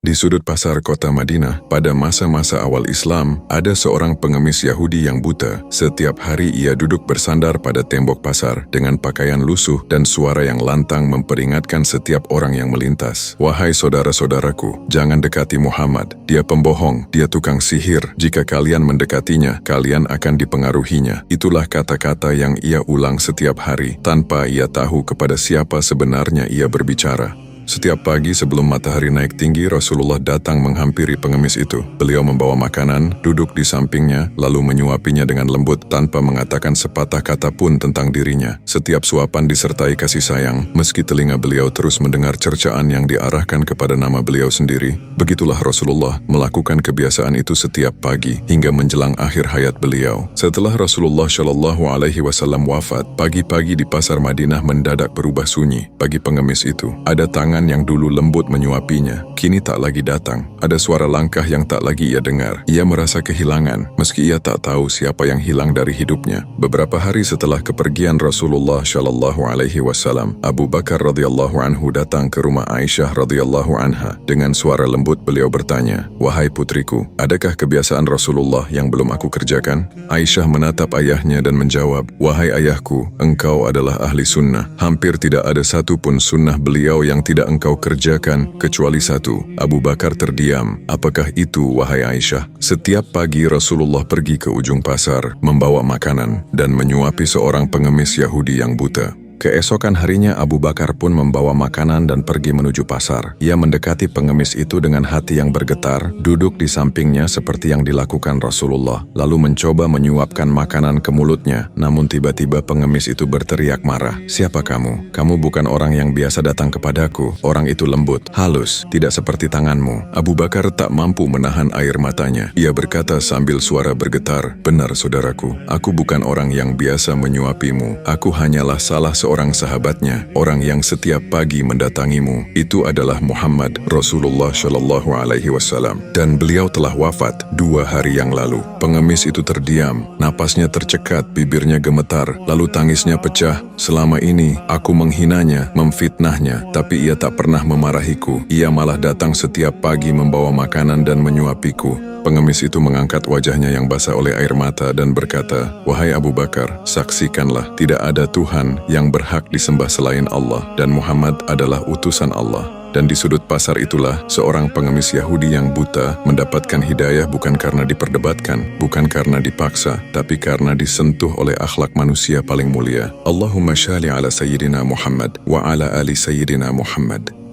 Di sudut pasar kota Madinah, pada masa-masa awal Islam, ada seorang pengemis Yahudi yang buta. Setiap hari ia duduk bersandar pada tembok pasar dengan pakaian lusuh dan suara yang lantang memperingatkan setiap orang yang melintas. Wahai saudara-saudaraku, jangan dekati Muhammad. Dia pembohong, dia tukang sihir. Jika kalian mendekatinya, kalian akan dipengaruhinya. Itulah kata-kata yang ia ulang setiap hari, tanpa ia tahu kepada siapa sebenarnya ia berbicara. Setiap pagi sebelum matahari naik tinggi, Rasulullah datang menghampiri pengemis itu. Beliau membawa makanan, duduk di sampingnya, lalu menyuapinya dengan lembut tanpa mengatakan sepatah kata pun tentang dirinya. Setiap suapan disertai kasih sayang, meski telinga beliau terus mendengar cercaan yang diarahkan kepada nama beliau sendiri. Begitulah Rasulullah melakukan kebiasaan itu setiap pagi hingga menjelang akhir hayat beliau. Setelah Rasulullah SAW wafat, pagi-pagi di pasar Madinah mendadak berubah sunyi. Bagi pengemis itu, ada tangan yang dulu lembut menyuapinya, kini tak lagi datang. Ada suara langkah yang tak lagi ia dengar. Ia merasa kehilangan, meski ia tak tahu siapa yang hilang dari hidupnya. Beberapa hari setelah kepergian Rasulullah SAW, Abu Bakar radhiyallahu anhu datang ke rumah Aisyah radhiyallahu anha. Dengan suara lembut beliau bertanya, "Wahai putriku, adakah kebiasaan Rasulullah yang belum aku kerjakan?" Aisyah menatap ayahnya dan menjawab, "Wahai ayahku, engkau adalah ahli sunnah. Hampir tidak ada satu pun sunnah beliau yang tidak engkau kerjakan kecuali satu." Abu Bakar terdiam. "Apakah itu, wahai Aisyah?" Setiap pagi Rasulullah pergi ke ujung pasar, membawa makanan dan menyuapi seorang pengemis Yahudi yang buta. Keesokan harinya Abu Bakar pun membawa makanan dan pergi menuju pasar. Ia mendekati pengemis itu dengan hati yang bergetar, duduk di sampingnya seperti yang dilakukan Rasulullah, lalu mencoba menyuapkan makanan ke mulutnya. Namun tiba-tiba pengemis itu berteriak marah, "Siapa kamu? Kamu bukan orang yang biasa datang kepadaku." Orang itu lembut, halus, tidak seperti tanganmu. Abu Bakar tak mampu menahan air matanya. Ia berkata sambil suara bergetar, "Benar saudaraku, aku bukan orang yang biasa menyuapimu. Aku hanyalah salah seorang sahabatnya, orang yang setiap pagi mendatangimu. Itu adalah Muhammad Rasulullah SAW, dan beliau telah wafat 2 hari yang lalu." Pengemis itu terdiam, napasnya tercekat, bibirnya gemetar, lalu tangisnya pecah. "Selama ini aku menghinanya, memfitnahnya, tapi ia tak pernah memarahiku. Ia malah datang setiap pagi membawa makanan dan menyuapiku." Pengemis itu mengangkat wajahnya yang basah oleh air mata dan berkata, "Wahai Abu Bakar, saksikanlah, tidak ada Tuhan yang berhak disembah selain Allah, dan Muhammad adalah utusan Allah." Dan di sudut pasar itulah seorang pengemis Yahudi yang buta mendapatkan hidayah bukan karena diperdebatkan, bukan karena dipaksa, tapi karena disentuh oleh akhlak manusia paling mulia. Allahumma shalli ala Sayyidina Muhammad wa ala ali Sayyidina Muhammad.